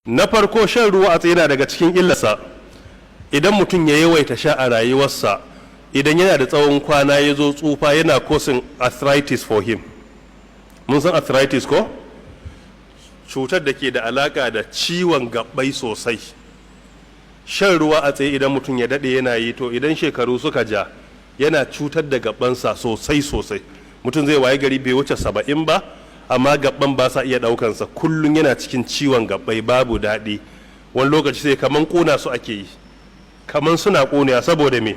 Na farko, shan ruwa a tsaye yana daga cikin illarsa. Idan mutum ya yawaita sha a rayuwarsa, idan yana da tsawon kwana ya zo tsufa, yana causing arthritis for him. Mun san arthritis ko? Cutar da ke da alaka da ciwon gabbai sosai. Shan ruwa a tsaye idan mutum ya dade yana yi, to idan shekaru suka ja, yana cutar da gabbansa sosai sosai. Mutum zai waye gari bai wuce 70 ba, amma gabban ba sa iya daukansa, kullum yana cikin ciwon gabbai, babu daɗi. Wani lokaci sai kaman ƙona su ake yi, kaman suna ƙonewa. Saboda me?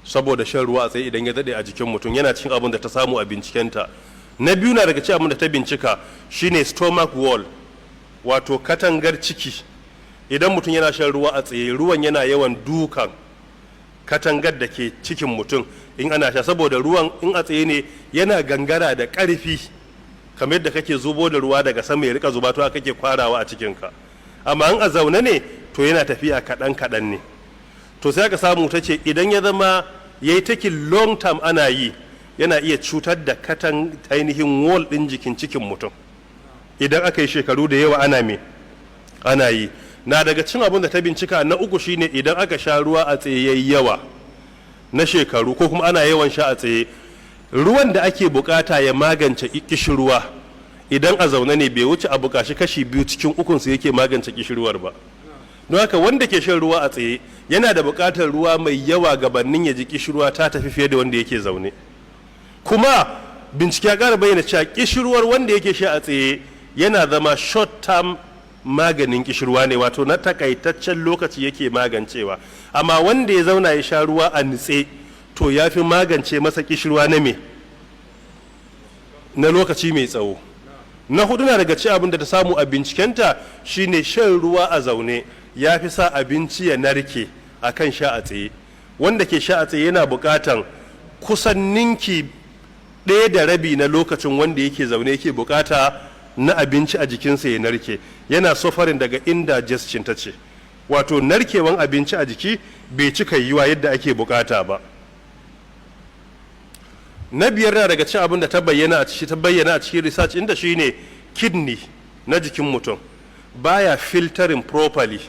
Saboda shan ruwa a tsaye idan ya daɗe a jikin mutum, yana cikin abin da ta samu a bincikenta. Na biyu na daga cikin abin da ta bincika shine stomach wall, wato katangar ciki. Idan mutum yana shan ruwa a tsaye, ruwan yana yawan dukan katangar da ke cikin mutum in ana sha, saboda ruwan in a tsaye ne yana gangara da ƙarfi, kamar yadda kake zubo da ruwa daga sama ya rika zuba, to kake kwarawa a cikinka. Amma in a zaune ne, to yana tafiya kaɗan kaɗan ne. To sai aka samu ta ce idan ya zama ya yi taking long term ana yi, yana iya cutar da ainihin wall ɗin jikin cikin mutum. Idan aka yi shekaru da yawa ana yi. Na daga cin abin da ta bincika na uku shine idan aka sha ruwa a tsaye yayi yawa na shekaru, ko kuma ana yawan sha a tsaye, ruwan da ake bukata ya magance kishirwa idan a zaune ne bai wuce a bukashi kashi 2 cikin 3 su yake magance kishirwar ba. Don haka wanda ke shan ruwa a tsaye yana da bukatar ruwa mai yawa gabanin ya ji kishirwa ta tafi fiye da wanda yake zaune. Kuma bincike ya kara bayyana cewa kishirwar wanda yake sha a tsaye yana zama short term maganin kishirwa ne, wato na takaitaccen lokaci yake magancewa. Amma wanda ya zauna ya sha ruwa a nitse, to ya fi magance masa kishirwa na lokaci mai tsawo. Na hudu na daga ci abin da ta samu a bincikenta shine shan ruwa a zaune ya fi sa abinci ya narke akan sha a tsaye. Wanda ke sha a tsaye yana bukatan kusan ninki 1.5 na lokacin wanda yake zaune yake bukata na abinci a jikinsa ya narke. Yana suffering daga indigestion, ta ce, wato narkewan abinci a jiki bai cika yiwa yadda ake bukata ba. Na biyar na daga cikin abin da ta bayyana a cikin research inda shine kidney na jikin mutum baya filtering properly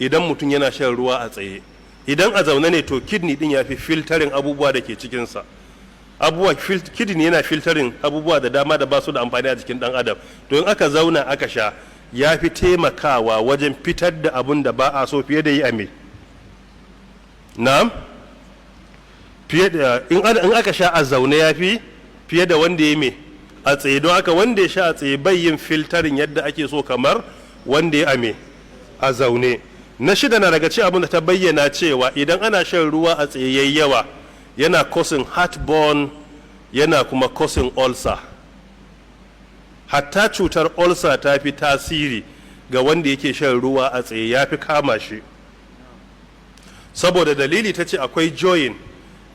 idan mutum yana shan ruwa a tsaye. Idan a zaune ne, to kidney din ya fi filtering abubuwa da ke cikinsa. Kidney yana filtering abubuwa da dama da ba su da amfani a jikin dan adam. Don aka zauna aka sha, ya fi taimakawa wajen fitar da abun da ba a so fiye da yi a me. Na'am? In aka sha a zaune ya fi fiye da wanda ya me a tsaye. Don haka wanda ya sha a tsaye bai yin filtering yadda ake so kamar wanda ya ame a zaune. Na shida na daga ci abin da ta bayyana cewa idan ana shan ruwa a tsaye yayi yawa, yana causing heartburn, yana kuma causing ulcer. Hatta cutar ulcer ta fi tasiri ga wanda yake shan ruwa a tsaye, ya fi kama shi. Saboda dalili ta ce akwai joint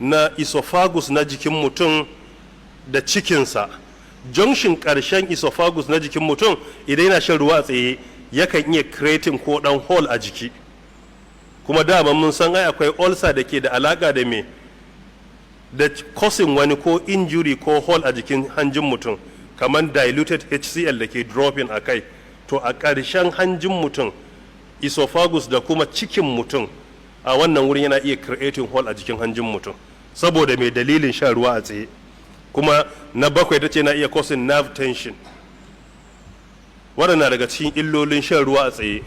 na esophagus na jikin mutum da cikinsa. Junction ƙarshen esophagus na jikin mutum idan yana shan ruwa a tsaye yakan iya creating ko ɗan hole a jiki. Kuma dama mun san ai akwai ulcer da ke da alaka da me, da causing wani ko injury ko hole a jikin hanjin mutum, kamar diluted HCl da ke dropping a kai. To a ƙarshen hanjin mutum, esophagus da kuma cikin mutum, a wannan wurin yana iya creating hole a jikin hanjin mutum saboda mai dalilin shan ruwa a tsaye. Kuma na bakwai ta ce na iya causing nerve tension. Waɗanda daga cikin illolin shan ruwa a tsaye.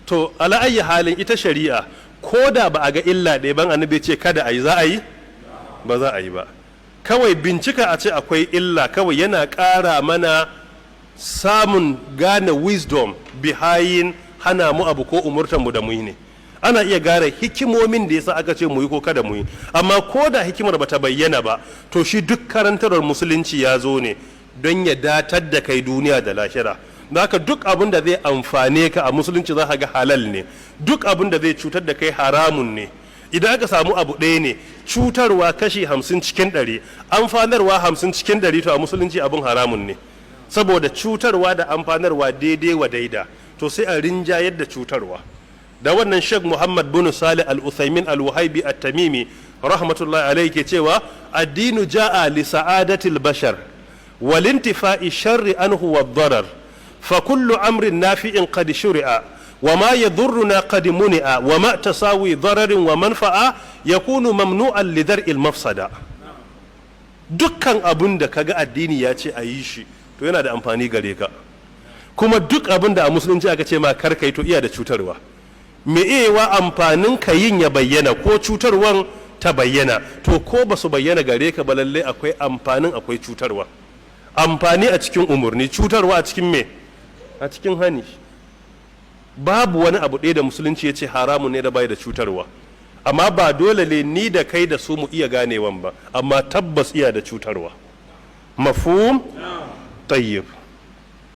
To ala ayyi halin ita shari'a, ko da ba a ga illa ɗaya ban annabi ce kada a yi, za a yi? Ba za a yi ba. Kawai bincika a ce akwai illa, kawai yana ƙara mana samun gane wisdom behind hana mu abu ko umurtan mu da mu yi ne. Ana iya gane hikimomin da yasa aka ce mu yi ko kada mu yi. Amma ko da hikimar bata bayyana ba, to shi duk karantarwar musulunci ya zo ne don ya datar da kai duniya da lahira. Da haka duk abin da zai amfane ka a musulunci za ka ga halal ne, duk abin da zai cutar da kai haramun ne. Idan aka samu abu ɗaya ne, cutarwa kashi 50 cikin 100, amfanarwa 50 cikin 100, to a musulunci abin haramun ne. Saboda cutarwa da amfanarwa daidai wa daida, to sai a rinjayar da cutarwa. Da wannan Sheikh Muhammad bin Salih Al-Uthaymin Al-Wahibi At-Tamimi rahmatullahi alayhi ke cewa addinu ja'a li sa'adatil bashar wal intifa'i sharri anhu wad darar fa kullu amrin nafi'in qad shuri'a wa ma yadhurruna qad muni'a wa ma tasawi dararin wa manfa'a yakunu mamnu'an li dar'il mafsada. Dukkan abun da kaga addini ya ce a yi shi to yana da amfani gare ka, kuma duk abin da a musulunci aka ce ma kar kai to iya da cutarwa. Me iyawa amfanin ka yin ya bayyana ko cutarwan ta bayyana, to ko ba su bayyana gare ka ba lalle akwai amfanin akwai cutarwa. Amfani a cikin umurni, cutarwa a cikin me? A cikin hani. Babu wani abu ɗaya da musulunci ya ce haramun ne da bai da cutarwa, amma ba dole ne ni da kai da su mu iya ganewan ba, amma tabbas iya da cutarwa. Mafhum? Tayyib.